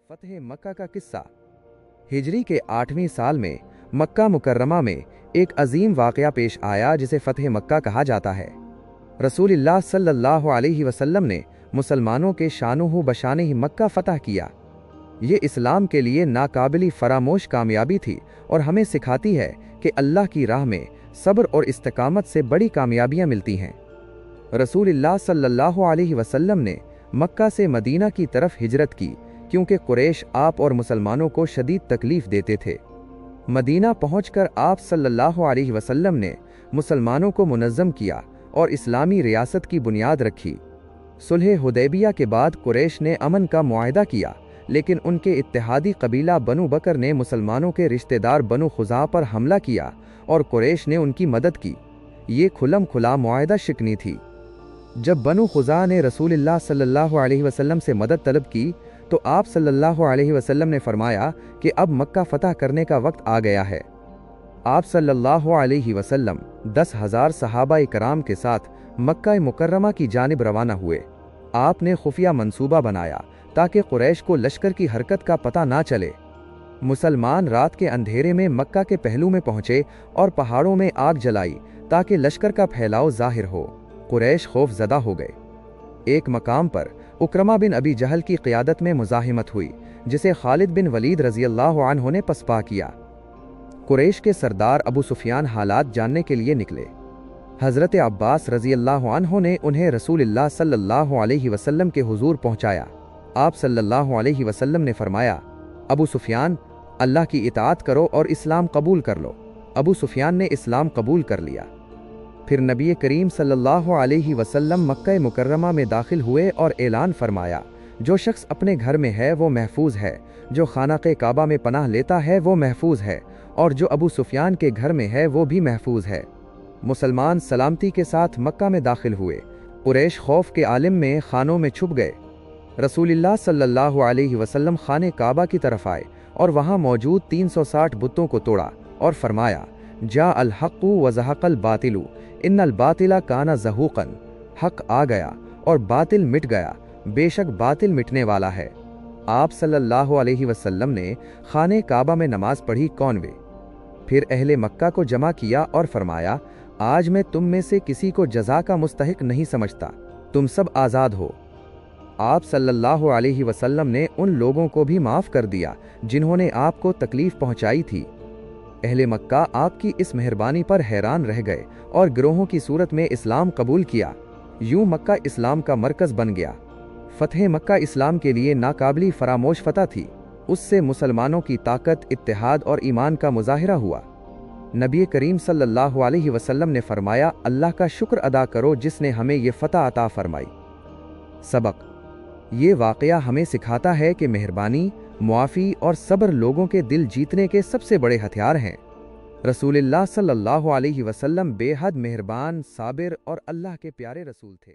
فتح مکہ کا قصہ۔ ہجری کے 8ویں سال میں مکہ مکرمہ میں ایک عظیم واقعہ پیش آیا جسے فتح مکہ کہا جاتا ہے۔ رسول اللہ صلی اللہ علیہ وسلم نے مسلمانوں کے شانہ بشانہ مکہ فتح کیا۔ یہ اسلام کے لیے ناقابل فراموش کامیابی تھی اور ہمیں سکھاتی ہے کہ اللہ کی راہ میں صبر اور استقامت سے بڑی کامیابیاں ملتی ہیں۔ رسول اللہ صلی اللہ علیہ وسلم نے مکہ سے مدینہ کی طرف ہجرت کی کیونکہ قریش آپ اور مسلمانوں کو شدید تکلیف دیتے تھے۔ مدینہ پہنچ کر آپ صلی اللہ علیہ وسلم نے مسلمانوں کو منظم کیا اور اسلامی ریاست کی بنیاد رکھی۔ صلح حدیبیہ کے بعد قریش نے امن کا معاہدہ کیا، لیکن ان کے اتحادی قبیلہ بنو بکر نے مسلمانوں کے رشتہ دار بنو خزاعہ پر حملہ کیا اور قریش نے ان کی مدد کی۔ یہ کھلم کھلا معاہدہ شکنی تھی۔ جب بنو خزاعہ نے رسول اللہ صلی اللہ علیہ وسلم سے مدد طلب کی تو آپ صلی اللہ علیہ وسلم نے فرمایا کہ اب مکہ فتح کرنے کا وقت آ گیا ہے۔ آپ صلی اللہ علیہ وسلم 10,000 صحابہ کرام کے ساتھ مکہ مکرمہ کی جانب روانہ ہوئے۔ آپ نے خفیہ منصوبہ بنایا تاکہ قریش کو لشکر کی حرکت کا پتہ نہ چلے۔ مسلمان رات کے اندھیرے میں مکہ کے پہلو میں پہنچے اور پہاڑوں میں آگ جلائی تاکہ لشکر کا پھیلاؤ ظاہر ہو۔ قریش خوف زدہ ہو گئے۔ ایک مقام پر اکرمہ بن ابی جہل کی قیادت میں مزاحمت ہوئی جسے خالد بن ولید رضی اللہ عنہ نے پسپا کیا۔ قریش کے سردار ابو سفیان حالات جاننے کے لیے نکلے۔ حضرت عباس رضی اللہ عنہ نے انہیں رسول اللہ صلی اللہ علیہ وسلم کے حضور پہنچایا۔ آپ صلی اللہ علیہ وسلم نے فرمایا، ابو سفیان، اللہ کی اطاعت کرو اور اسلام قبول کر لو۔ ابو سفیان نے اسلام قبول کر لیا۔ پھر نبی کریم صلی اللہ علیہ وسلم مکہ مکرمہ میں داخل ہوئے اور اعلان فرمایا، جو شخص اپنے گھر میں ہے وہ محفوظ ہے، جو خانہ کعبہ میں پناہ لیتا ہے وہ محفوظ ہے، اور جو ابو سفیان کے گھر میں ہے وہ بھی محفوظ ہے۔ مسلمان سلامتی کے ساتھ مکہ میں داخل ہوئے۔ قریش خوف کے عالم میں خانوں میں چھپ گئے۔ رسول اللہ صلی اللہ علیہ وسلم خانہ کعبہ کی طرف آئے اور وہاں موجود 360 بتوں کو توڑا اور فرمایا، جاء الحق وزہق الباطل ان الباطل کان زہوقا، حق آ گیا اور باطل مٹ گیا، بے شک باطل مٹنے والا ہے۔ آپ صلی اللہ علیہ وسلم نے خانہ کعبہ میں نماز پڑھی 91۔ پھر اہل مکہ کو جمع کیا اور فرمایا، آج میں تم میں سے کسی کو جزا کا مستحق نہیں سمجھتا، تم سب آزاد ہو۔ آپ صلی اللہ علیہ وسلم نے ان لوگوں کو بھی معاف کر دیا جنہوں نے آپ کو تکلیف پہنچائی تھی۔ اہل مکہ آپ کی اس مہربانی پر حیران رہ گئے اور گروہوں کی صورت میں اسلام قبول کیا۔ یوں مکہ اسلام کا مرکز بن گیا۔ فتح مکہ اسلام کے لیے ناقابل فراموش فتح تھی۔ اس سے مسلمانوں کی طاقت، اتحاد اور ایمان کا مظاہرہ ہوا۔ نبی کریم صلی اللہ علیہ وسلم نے فرمایا، اللہ کا شکر ادا کرو جس نے ہمیں یہ فتح عطا فرمائی۔ سبق: یہ واقعہ ہمیں سکھاتا ہے کہ مہربانی، معافی اور صبر لوگوں کے دل جیتنے کے سب سے بڑے ہتھیار ہیں۔ رسول اللہ صلی اللہ علیہ وسلم بے حد مہربان، صابر اور اللہ کے پیارے رسول تھے۔